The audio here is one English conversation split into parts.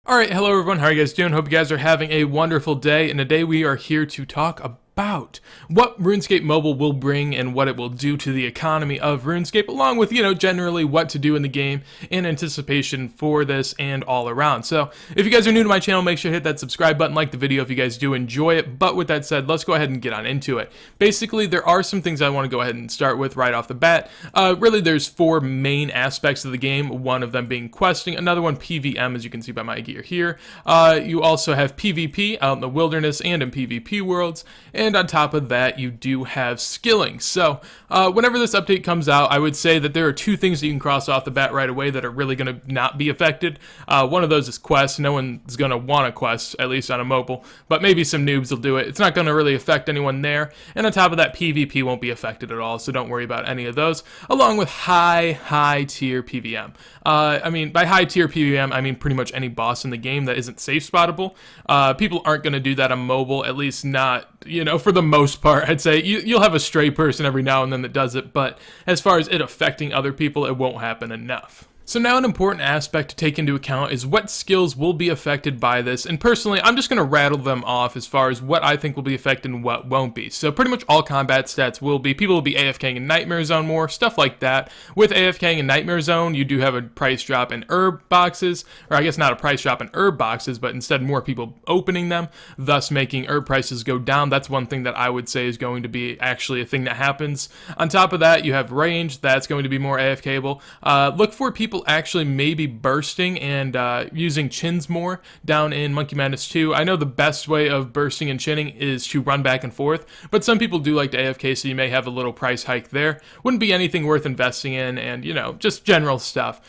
Alright, hello everyone, how are you guys doing? Hope you guys are having a wonderful day, and today we are here to talk about what RuneScape Mobile will bring and what it will do to the economy of RuneScape, along with, generally what to do in the game in anticipation for this and all around. So, if you guys are new to my channel, make sure to hit that subscribe button, like the video if you guys do enjoy it, but with that said, let's go ahead and get on into it. Basically, there are some things I want to go ahead and start with right off the bat. Really, there's four main aspects of the game, one of them being questing, another one PvM, as you can see by my gear here. You also have PvP out in the wilderness and in PvP worlds, and on top of that, you do have skilling. So, whenever this update comes out, I would say that there are two things that you can cross off the bat right away that are really going to not be affected. One of those is quest. No one's going to want a quest, at least on a mobile, but maybe some noobs will do it. It's not going to really affect anyone there, and on top of that, PvP won't be affected at all, so don't worry about any of those, along with high tier PvM. By high tier PvM, I mean pretty much any boss in the game that isn't safe spottable. People aren't going to do that on mobile, at least not, for the most part. I'd say you'll have a stray person every now and then that does it, but as far as it affecting other people, it won't happen enough. So now an important aspect to take into account is what skills will be affected by this, and personally I'm just going to rattle them off as far as what I think will be affected and what won't be. So pretty much all combat stats will be, people will be AFKing in Nightmare Zone more, stuff like that. With AFKing in Nightmare Zone, you do have a price drop in herb boxes, or I guess not a price drop in herb boxes, but instead more people opening them, thus making herb prices go down. That's one thing that I would say is going to be actually a thing that happens. On top of that, you have range, that's going to be more AFKable. Look for people actually maybe bursting and using chins more down in Monkey Madness 2. I know the best way of bursting and chinning is to run back and forth, but some people do like to AFK, so you may have a little price hike there. Wouldn't be anything worth investing in, and just general stuff.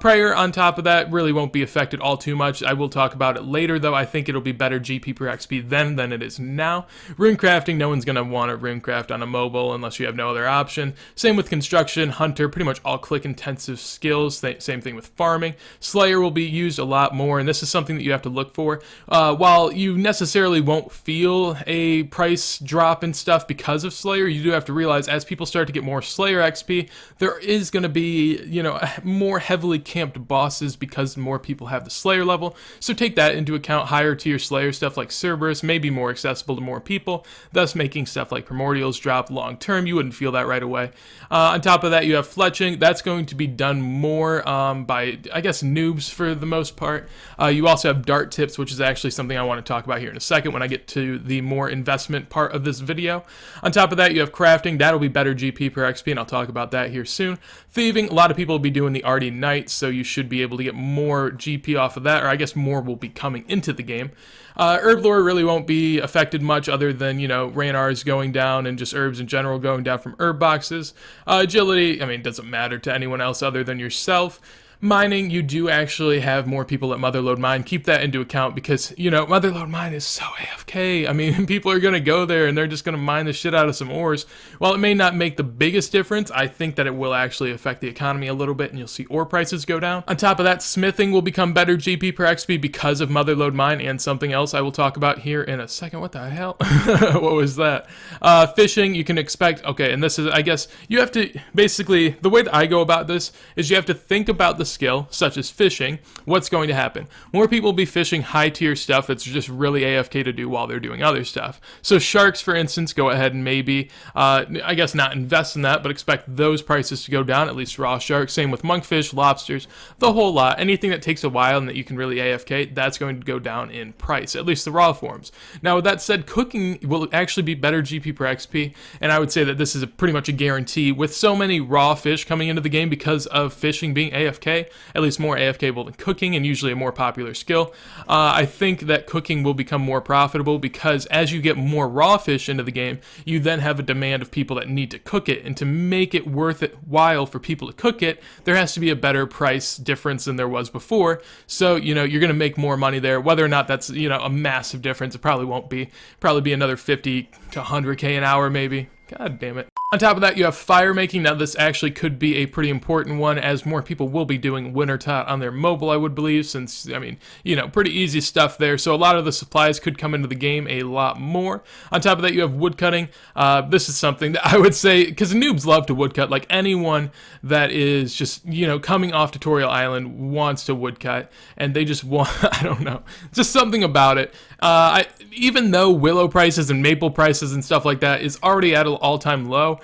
Prayer on top of that really won't be affected all too much. I will talk about it later, though. I think it'll be better GP per XP then than it is now. Rune crafting, no one's going to want to rune craft on a mobile unless you have no other option. Same with construction, hunter, pretty much all click intensive skills. Same thing with farming. Slayer will be used a lot more, and this is something that you have to look for. While you necessarily won't feel a price drop and stuff because of Slayer, you do have to realize as people start to get more Slayer XP, there is going to be, more heavily camped bosses because more people have the Slayer level. So take that into account. Higher tier Slayer stuff like Cerberus may be more accessible to more people, thus making stuff like Primordials drop long term. You wouldn't feel that right away. On top of that, you have fletching. That's going to be done more by, I guess, noobs for the most part. You also have dart tips, which is actually something I want to talk about here in a second when I get to the more investment part of this video. On top of that, you have crafting. That'll be better GP per XP, and I'll talk about that here soon. Thieving, a lot of people will be doing the Arty Knight, so you should be able to get more GP off of that, or I guess more will be coming into the game. Herb lore really won't be affected much other than, Ranars going down and just herbs in general going down from herb boxes. Agility, it doesn't matter to anyone else other than yourself. Mining, you do actually have more people at Motherlode Mine. Keep that into account because, Motherlode Mine is so AFK. People are going to go there and they're just going to mine the shit out of some ores. While it may not make the biggest difference, I think that it will actually affect the economy a little bit and you'll see ore prices go down. On top of that, smithing will become better GP per XP because of Motherlode Mine and something else I will talk about here in a second. What the hell? What was that? Fishing, you can expect, okay, and this is, I guess, you have to, basically, the way that I go about this is you have to think about the skill, such as fishing. What's going to happen? More people will be fishing high tier stuff that's just really AFK to do while they're doing other stuff. So sharks, for instance, go ahead and maybe, I guess not invest in that, but expect those prices to go down, at least raw sharks. Same with monkfish, lobsters, the whole lot. Anything that takes a while and that you can really AFK, that's going to go down in price, at least the raw forms. Now, with that said, cooking will actually be better GP per XP, and I would say that this is pretty much a guarantee. With so many raw fish coming into the game because of fishing being AFK, at least more AFKable than cooking, and usually a more popular skill. I think that cooking will become more profitable because as you get more raw fish into the game, you then have a demand of people that need to cook it, and to make it worth it while for people to cook it, there has to be a better price difference than there was before. So, you're going to make more money there. Whether or not that's, a massive difference, it probably won't be. Probably be another 50 to 100K an hour maybe. God damn it. On top of that, you have fire making. Now, this actually could be a pretty important one, as more people will be doing winter tot on their mobile, I would believe, since, I mean, pretty easy stuff there. So a lot of the supplies could come into the game a lot more. On top of that, you have woodcutting. This is something that I would say, because noobs love to woodcut. Like, anyone that is just, coming off Tutorial Island wants to woodcut, and they just want, I don't know, just something about it. Even though willow prices and maple prices and stuff like that is already at an all-time low,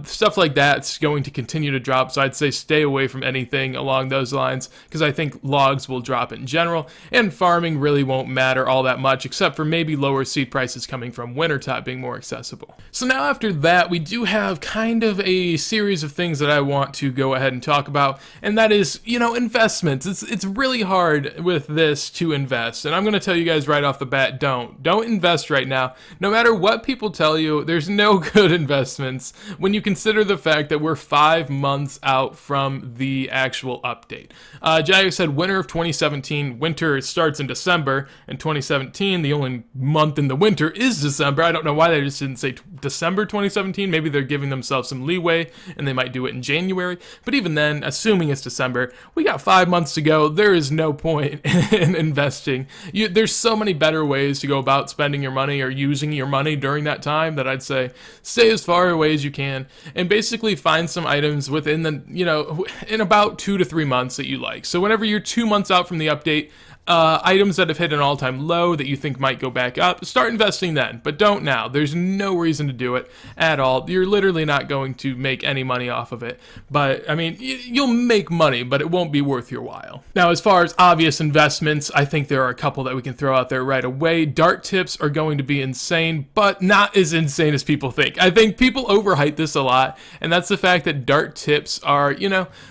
stuff like that's going to continue to drop, so I'd say stay away from anything along those lines, because I think logs will drop in general, and farming really won't matter all that much, except for maybe lower seed prices coming from Wintertop being more accessible. So now after that, we do have kind of a series of things that I want to go ahead and talk about, and that is, investments. It's really hard with this to invest, and I'm going to tell you guys right off the bat, don't invest right now. No matter what people tell you, there's no good investments when you consider the fact that we're 5 months out from the actual update. Jago said winter of 2017, winter starts in December. In 2017, the only month in the winter is December. I don't know why they just didn't say December 2017. Maybe they're giving themselves some leeway and they might do it in January. But even then, assuming it's December, we got 5 months to go. There is no point in investing. There's so many better ways to go about spending your money or using your money during that time that I'd say stay as far away as you can and basically find some items within the, in about 2 to 3 months that you like. So whenever you're 2 months out from the update, items that have hit an all-time low that you think might go back up, start investing then, but don't now. There's no reason to do it at all. You're literally not going to make any money off of it, but I mean, you'll make money, but it won't be worth your while. Now, as far as obvious investments, I think there are a couple that we can throw out there right away. Dart tips are going to be insane, but not as insane as people think. I think people overhype this a lot, and that's the fact that dart tips are,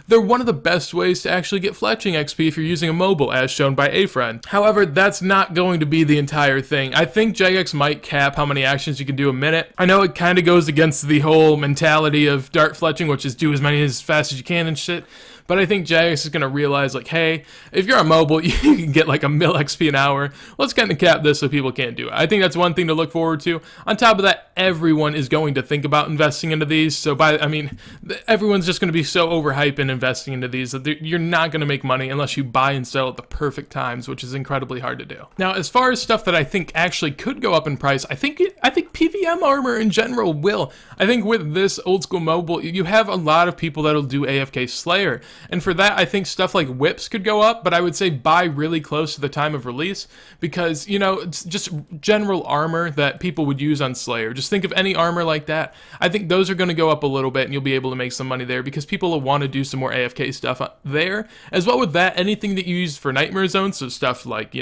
they're one of the best ways to actually get fletching XP if you're using a mobile, as shown by A friend. However, that's not going to be the entire thing. I think Jagex might cap how many actions you can do a minute. I know it kind of goes against the whole mentality of dart fletching, which is do as many as fast as you can and shit. But I think Jagex is going to realize, like, hey, if you're on mobile, you can get like a mil XP an hour. Let's kind of cap this so people can't do it. I think that's one thing to look forward to. On top of that, everyone is going to think about investing into these. So everyone's just going to be so overhyped in investing into these that you're not going to make money unless you buy and sell at the perfect times, which is incredibly hard to do. Now, as far as stuff that I think actually could go up in price, I think PVM armor in general will. I think with this old school mobile, you have a lot of people that'll do AFK Slayer. And for that, I think stuff like whips could go up, but I would say buy really close to the time of release because, it's just general armor that people would use on Slayer. Just think of any armor like that. I think those are going to go up a little bit and you'll be able to make some money there because people will want to do some more AFK stuff there. As well with that, anything that you use for Nightmare Zone, so stuff like,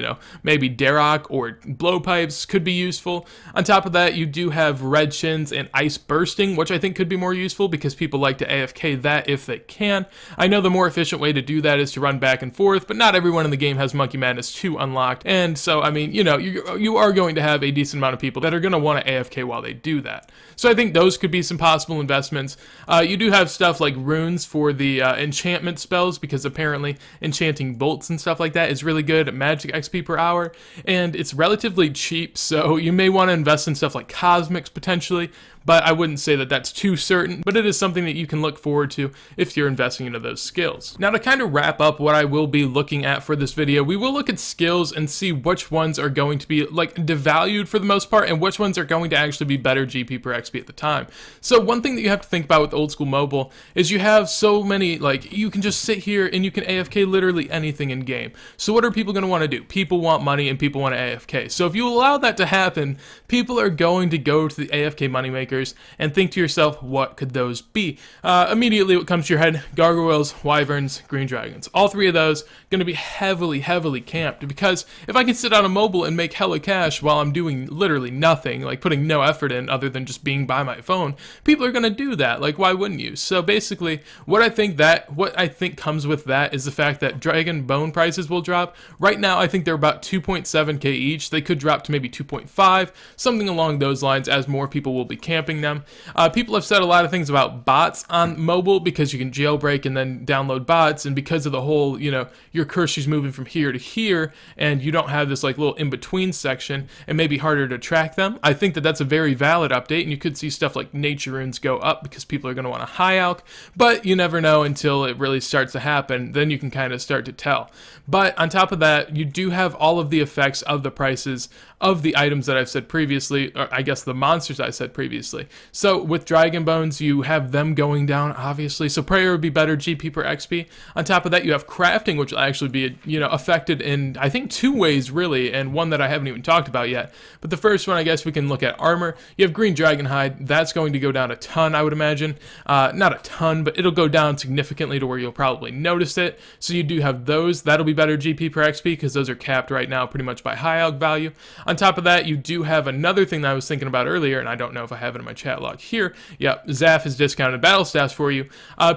maybe Darrock or blowpipes could be useful. On top of that, you do have red shins and ice bursting, which I think could be more useful because people like to AFK that if they can. I know the more efficient way to do that is to run back and forth, but not everyone in the game has Monkey Madness 2 unlocked, and so, I mean, you are going to have a decent amount of people that are going to want to AFK while they do that. So I think those could be some possible investments. You do have stuff like runes for the enchantment spells, because apparently enchanting bolts and stuff like that is really good at magic XP per hour, and it's relatively cheap, so you may want to invest in stuff like cosmics potentially, but I wouldn't say that that's too certain, but it is something that you can look forward to if you're investing into those skills. Now, to kind of wrap up what I will be looking at for this video, we will look at skills and see which ones are going to be like devalued for the most part and which ones are going to actually be better GP per XP at the time. So one thing that you have to think about with old school mobile is you have so many, like, you can just sit here and you can AFK literally anything in game. So what are people going to want to do? People want money and people want to AFK. So if you allow that to happen, people are going to go to the AFK moneymakers and think to yourself, what could those be? Immediately what comes to your head, gargoyles, wyverns, green dragons. All three of those going to be heavily camped, because if I can sit on a mobile and make hella cash while I'm doing literally nothing, like putting no effort in other than just being by my phone, people are going to do that. Like, why wouldn't you? So basically, what I think comes with that is the fact that dragon bone prices will drop. Right now, I think they're about 2.7k each. They could drop to maybe 2.5, something along those lines, as more people will be camping them. People have said a lot of things about bots on mobile because you can jailbreak and then download bots, and because of the whole, you're your cursor's moving from here to here, and you don't have this like little in-between section, it may be harder to track them. I think that that's a very valid update, and you could see stuff like nature runes go up because people are going to want a high alch, but you never know until it really starts to happen. Then you can kind of start to tell. But on top of that, you do have all of the effects of the prices of the items that I've said previously, or I guess the monsters I said previously. So with Dragon Bones, you have them going down, obviously. So Prayer would be better GP per XP. On top of that, you have crafting, which will actually be, affected in, I think, 2 ways, really, and one that I haven't even talked about yet. But the first one, I guess we can look at armor. You have Green Dragon Hide. That's going to go down a ton, I would imagine. Not a ton, but it'll go down significantly to where you'll probably notice it. So you do have those. That'll be better GP per XP because those are capped right now pretty much by high alch value. On top of that, you do have another thing that I was thinking about earlier, and I don't know if I have it in my chat log here. Yep, Zaf is discounted battle stats for you.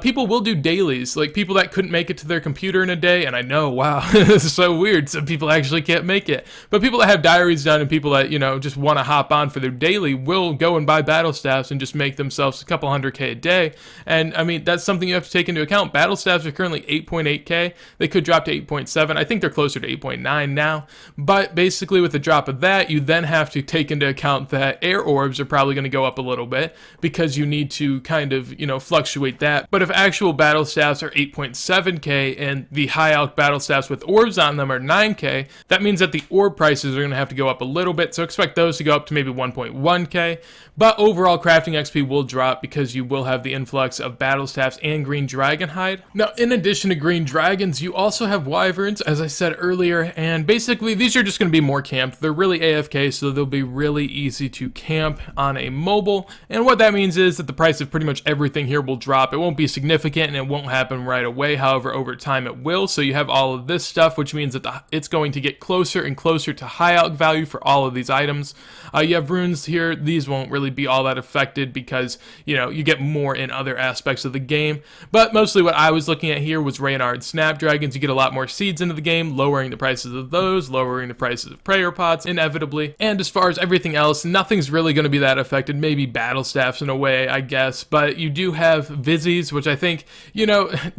People will do dailies, like people that couldn't make it to their computer in a day, and I know, wow, this is so weird, some people actually can't make it. But people that have diaries done and people that, just want to hop on for their daily will go and buy battle staffs and just make themselves a couple 100k a day. And I mean, that's something you have to take into account. Battle staffs are currently 8.8k. They could drop to 8.7. I think they're closer to 8.9 now. But basically with the drop of that, you then have to take into account that air orbs are probably going to go up a little bit because you need to kind of, fluctuate that. But if actual battle staffs are 8.7k and the high alch battle staffs with orbs on them are 9k, that means that the orb prices are going to have to go up a little bit. So expect those to go up to maybe 1.1k. But overall crafting XP will drop because you will have the influx of battle staffs and Green Dragon Hide. Now, in addition to Green Dragons, you also have Wyverns, as I said earlier, and basically these are just going to be more camped. They're really AFK, so they'll be really easy to camp on a mobile, and what that means is that the price of pretty much everything here will drop. It won't be significant and it won't happen right away, however over time it will. So you have all of this stuff, which means that it's going to get closer and closer to high alch value for all of these items. You have runes here. These won't really be all that affected because you get more in other aspects of the game, but mostly what I was looking at here was Reynard Snapdragons. You get a lot more seeds into the game, lowering the prices of those, lowering the prices of prayer pots inevitably. And as far as everything else, nothing's really going to be that affected. Maybe battle staffs in a way, I guess, but you do have Vizzies, which I think,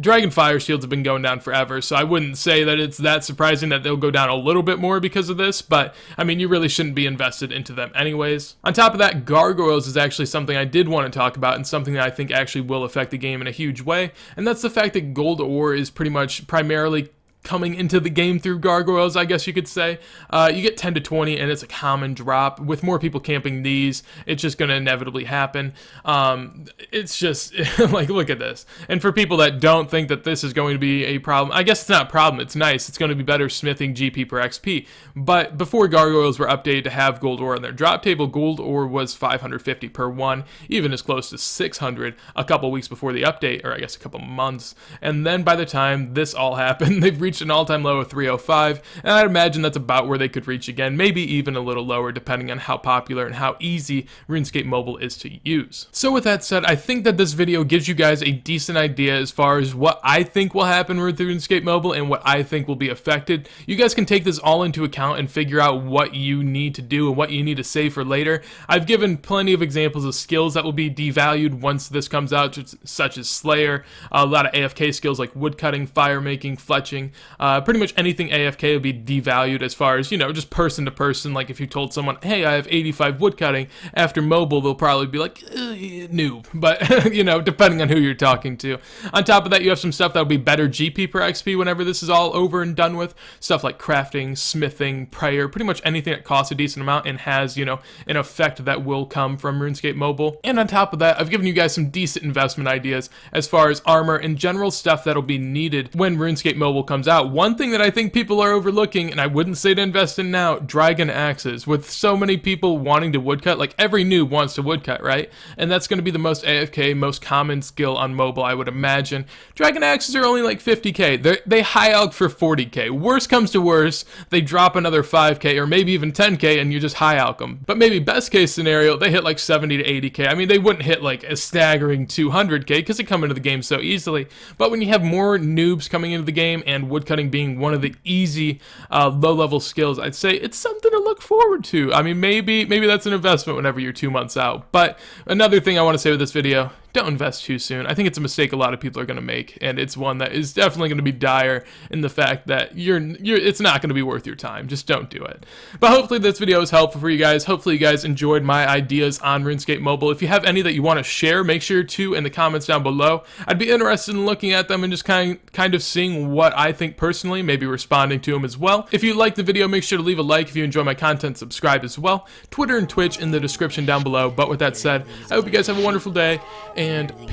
Dragon Fire Shields have been going down forever, so I wouldn't say that it's that surprising that they'll go down a little bit more because of this, but I mean, you really shouldn't be invested into them anyways. On top of that, Gargoyles is actually something I did want to talk about and something that I think actually will affect the game in a huge way, and that's the fact that gold ore is pretty much primarily coming into the game through Gargoyles, I guess you could say. You get 10 to 20 and it's a common drop. With more people camping these, it's just going to inevitably happen. It's just, like, look at this. And for people that don't think that this is going to be a problem, I guess it's not a problem, it's nice. It's going to be better smithing GP per XP. But before Gargoyles were updated to have gold ore on their drop table, gold ore was 550 per one, even as close to 600 a couple weeks before the update, or I guess a couple months. And then by the time this all happened, they've reached an all-time low of 305, and I'd imagine that's about where they could reach again, maybe even a little lower depending on how popular and how easy RuneScape Mobile is to use. So with that said, I think that this video gives you guys a decent idea as far as what I think will happen with RuneScape Mobile and what I think will be affected. You guys can take this all into account and figure out what you need to do and what you need to save for later. I've given plenty of examples of skills that will be devalued once this comes out, such as Slayer, a lot of AFK skills like woodcutting, fire making, fletching. Pretty much anything AFK will be devalued as far as, just person to person. Like if you told someone, hey, I have 85 woodcutting, after mobile, they'll probably be like, noob. But, depending on who you're talking to. On top of that, you have some stuff that will be better GP per XP whenever this is all over and done with. Stuff like crafting, smithing, prayer, pretty much anything that costs a decent amount and has, an effect that will come from RuneScape Mobile. And on top of that, I've given you guys some decent investment ideas as far as armor and general stuff that'll be needed when RuneScape Mobile comes out. One thing that I think people are overlooking, and I wouldn't say to invest in now, dragon axes. With so many people wanting to woodcut, like every noob wants to woodcut, right? And that's going to be the most AFK, most common skill on mobile, I would imagine. Dragon axes are only like 50k. They high alch for 40k. Worst comes to worst, they drop another 5k or maybe even 10k and you just high alch them. But maybe best case scenario, they hit like 70 to 80k. I mean, they wouldn't hit like a staggering 200k because they come into the game so easily. But when you have more noobs coming into the game and woodcutting being one of the easy low-level skills, I'd say it's something to look forward to. I mean, maybe that's an investment whenever you're 2 months out. But another thing I want to say with this video, don't invest too soon. I think it's a mistake a lot of people are going to make, and it's one that is definitely going to be dire in the fact that it's not going to be worth your time. Just don't do it. But hopefully this video was helpful for you guys. Hopefully you guys enjoyed my ideas on RuneScape Mobile. If you have any that you want to share, make sure to in the comments down below. I'd be interested in looking at them and just kind of seeing what I think personally, maybe responding to them as well. If you like the video, make sure to leave a like. If you enjoy my content, subscribe as well. Twitter and Twitch in the description down below. But with that said, I hope you guys have a wonderful day, and